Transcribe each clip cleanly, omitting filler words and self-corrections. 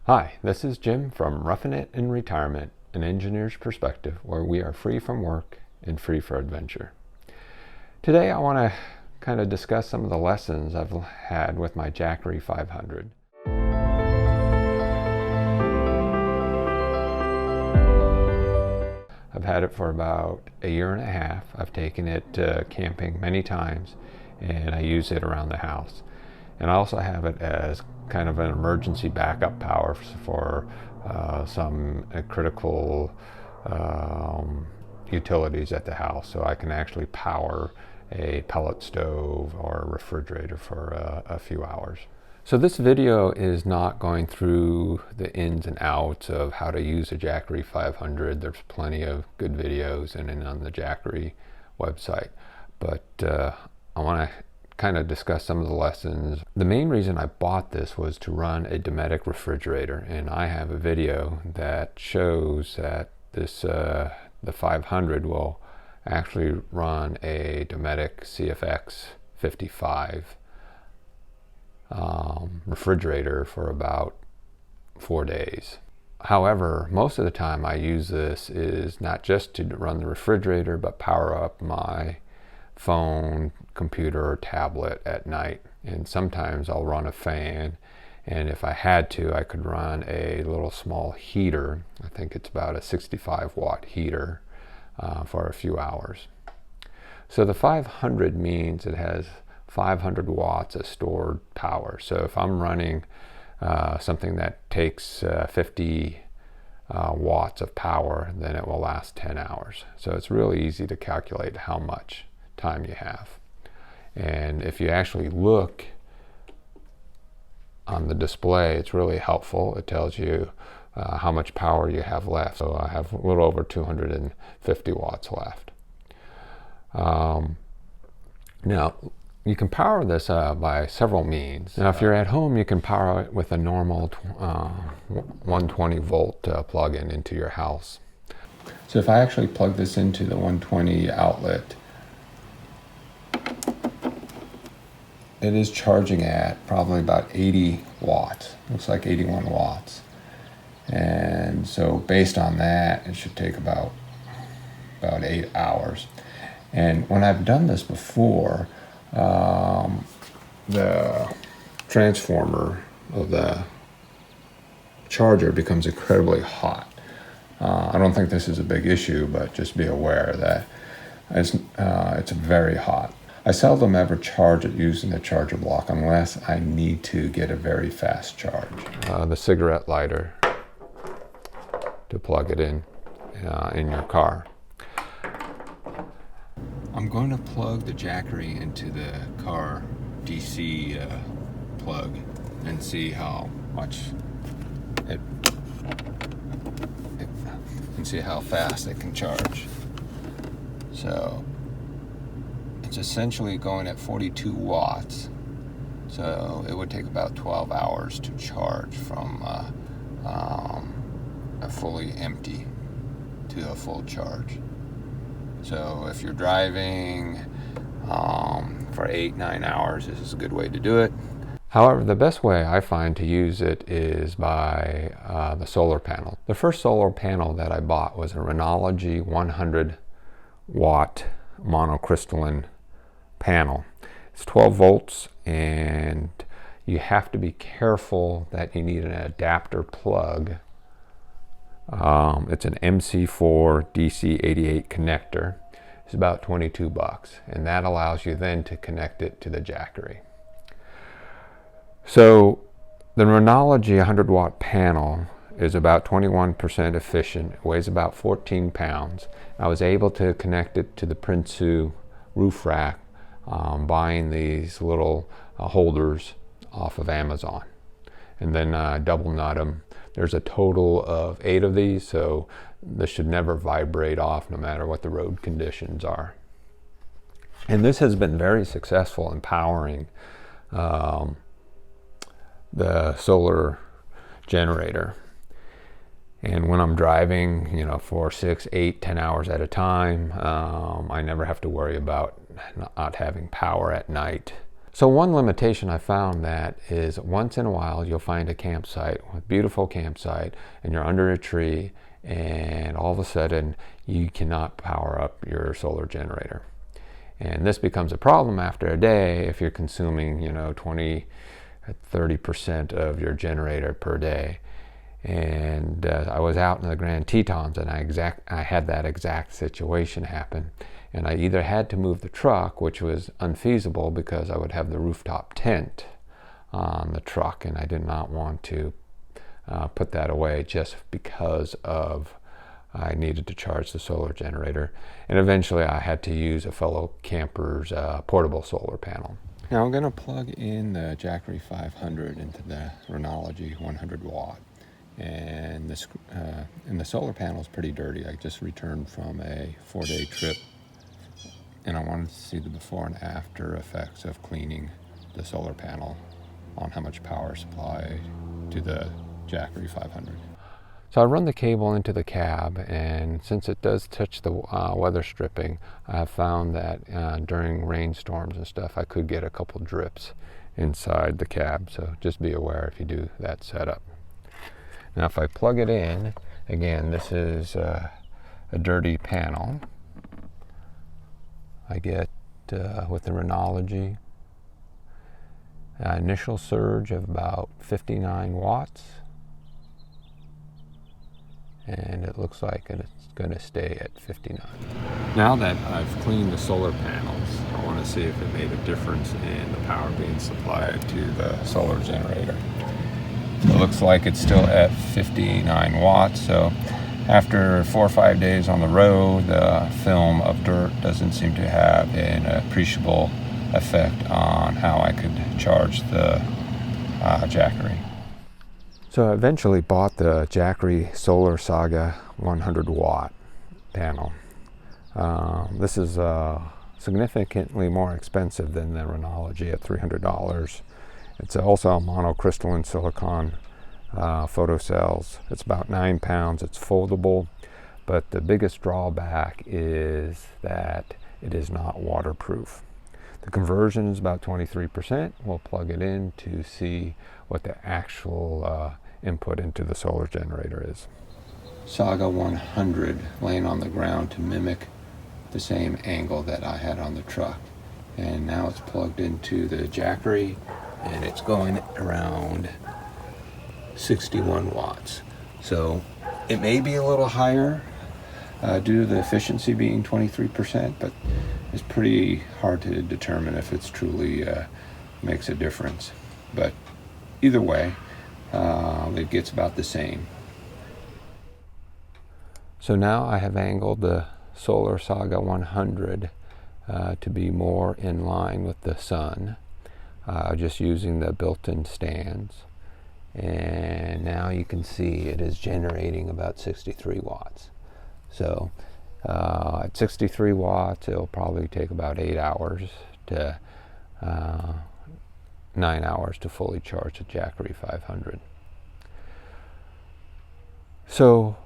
Hi, this is Jim from Roughing It in Retirement, an engineer's perspective where we are free from work and free for adventure. Today I want to kind of discuss some of the lessons I've had with my Jackery 500. I've had it for about a year and a half. I've taken it camping many times and I use it around the house. And I also have it as kind of an emergency backup power for some critical utilities at the house. So I can actually power a pellet stove or a refrigerator for a few hours. So this video is not going through the ins and outs of how to use a Jackery 500. There's plenty of good videos and on the Jackery website. But I want to kind of discuss some of the lessons. The main reason I bought this was to run a Dometic refrigerator, and I have a video that shows that this the 500 will actually run a Dometic CFX 55 refrigerator for about 4 days. However, most of the time I use this is not just to run the refrigerator, but power up my phone, computer, or tablet at night. And sometimes I'll run a fan, and if I had to, I could run a little small heater. I think it's about a 65 watt heater for a few hours. So the 500 means it has 500 watts of stored power. So if I'm running something that takes 50 watts of power, then it will last 10 hours. So it's really easy to calculate how much time you have. And if you actually look on the display, it's really helpful. It tells you how much power you have left. So I have a little over 250 watts left. Now you can power this by several means. Now if you're at home, you can power it with a normal 120 volt plug-in into your house. So if I actually plug this into the 120 outlet, it is charging at probably about 80 watts. Looks like 81 watts. And so based on that, it should take about 8 hours. And when I've done this before, the transformer of the charger becomes incredibly hot. I don't think this is a big issue, but just be aware that it's very hot. I seldom ever charge it using the charger block unless I need to get a very fast charge. The cigarette lighter to plug it in your car. I'm going to plug the Jackery into the car DC plug and see how much and see how fast it can charge. So it's essentially going at 42 watts. So it would take about 12 hours to charge from a fully empty to a full charge. So if you're driving for 8-9 hours, this is a good way to do it. However, the best way I find to use it is by the solar panel. The first solar panel that I bought was a Renology 100 watt monocrystalline panel. It's 12 volts, and you have to be careful that you need an adapter plug. It's an MC4 DC88 connector. It's about 22 bucks, and that allows you then to connect it to the Jackery. So the Renology 100 watt panel is about 21% efficient. It weighs about 14 pounds. I was able to connect it to the Prinsu roof rack, buying these little holders off of Amazon, and then double nut them. There's a total of 8 of these, so this should never vibrate off no matter what the road conditions are. And this has been very successful in powering the solar generator. And when I'm driving, for 6, 8, 10 hours at a time, I never have to worry about not having power at night. So one limitation I found that is once in a while you'll find a campsite, a beautiful campsite, and you're under a tree, and all of a sudden you cannot power up your solar generator. And this becomes a problem after a day if you're consuming, 30% of your generator per day. And I was out in the Grand Tetons, and I had that exact situation happen. And I either had to move the truck, which was unfeasible because I would have the rooftop tent on the truck, and I did not want to put that away just because of I needed to charge the solar generator. And eventually I had to use a fellow camper's portable solar panel. Now I'm going to plug in the Jackery 500 into the Renology 100 watt. And the solar panel is pretty dirty. I just returned from a 4-day trip, and I wanted to see the before and after effects of cleaning the solar panel on how much power supply to the Jackery 500. So I run the cable into the cab, and since it does touch the weather stripping, I have found that during rainstorms and stuff, I could get a couple drips inside the cab. So just be aware if you do that setup. Now if I plug it in, again, this is a dirty panel. I get, with the Renology, initial surge of about 59 watts. And it looks like it's going to stay at 59. Now that I've cleaned the solar panels, I want to see if it made a difference in the power being supplied to the solar generator. It looks like it's still at 59 watts, so after 4 or 5 days on the road, the film of dirt doesn't seem to have an appreciable effect on how I could charge the Jackery. So I eventually bought the Jackery Solar Saga 100 watt panel. This is significantly more expensive than the Renology at $300. It's also a monocrystalline silicon photocells. It's about 9 pounds. It's foldable, but the biggest drawback is that it is not waterproof. The conversion is about 23%. We'll plug it in to see what the actual input into the solar generator is. Saga 100 laying on the ground to mimic the same angle that I had on the truck. And now it's plugged into the Jackery, and it's going around 61 watts. So it may be a little higher due to the efficiency being 23%, but it's pretty hard to determine if it's truly makes a difference. But either way, it gets about the same. So now I have angled the Solar Saga 100 to be more in line with the sun, just using the built-in stands. And now you can see it is generating about 63 watts. So at 63 watts, it'll probably take about 8 hours to 9 hours to fully charge the Jackery 500. So,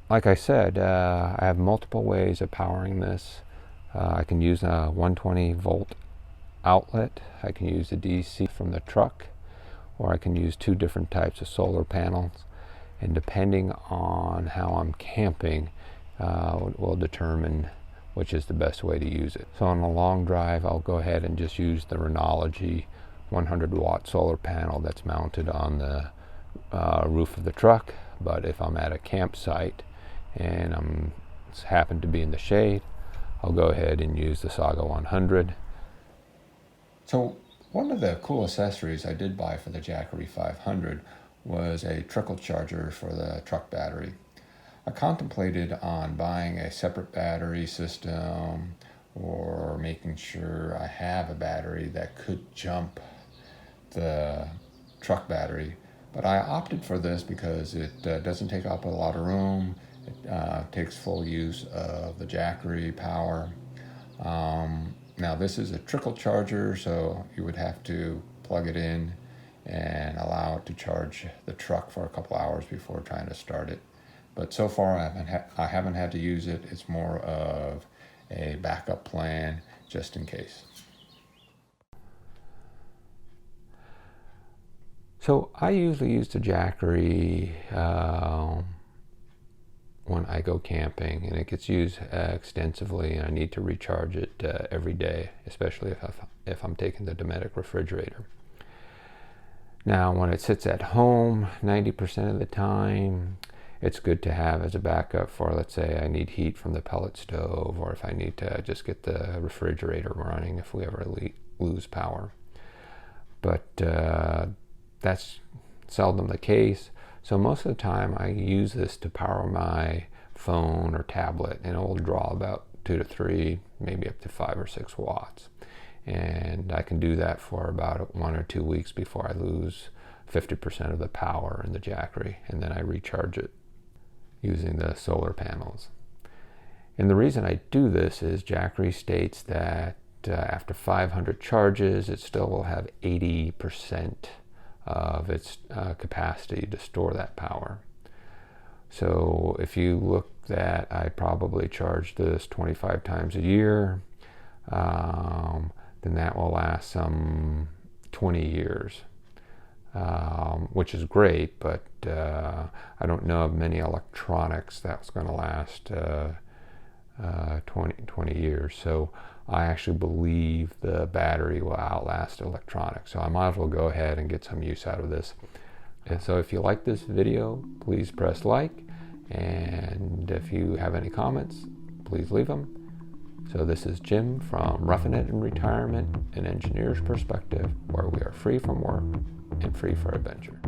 like I said, I have multiple ways of powering this. I can use a 120 volt outlet. I can use a DC from the truck, or I can use 2 different types of solar panels. And depending on how I'm camping, will determine which is the best way to use it. So on a long drive, I'll go ahead and just use the Renology 100 watt solar panel that's mounted on the roof of the truck. But if I'm at a campsite and I'm happen to be in the shade, I'll go ahead and use the Saga 100. So one of the cool accessories I did buy for the Jackery 500 was a trickle charger for the truck battery. I contemplated on buying a separate battery system or making sure I have a battery that could jump the truck battery, but I opted for this because it doesn't take up a lot of room. It takes full use of the Jackery power. Now this is a trickle charger, so you would have to plug it in and allow it to charge the truck for a couple hours before trying to start it. But so far I haven't had to use it. It's more of a backup plan just in case. So I usually use the Jackery when I go camping, and it gets used extensively, and I need to recharge it every day, especially if I'm taking the Dometic refrigerator. Now, when it sits at home, 90% of the time, it's good to have as a backup for, let's say, I need heat from the pellet stove, or if I need to just get the refrigerator running if we ever lose power. But that's seldom the case. So most of the time, I use this to power my phone or tablet, and it will draw about 2 to 3, maybe up to 5 or 6 watts. And I can do that for about 1 or 2 weeks before I lose 50% of the power in the Jackery, and then I recharge it using the solar panels. And the reason I do this is Jackery states that after 500 charges, it still will have 80% of its capacity to store that power. So if you look that I probably charge this 25 times a year, then that will last some 20 years, which is great, but I don't know of many electronics that's going to last 20 years. So I actually believe the battery will outlast electronics. So I might as well go ahead and get some use out of this. And so if you like this video, please press like. And if you have any comments, please leave them. So this is Jim from Roughing It in Retirement, an engineer's perspective, where we are free from work and free for adventure.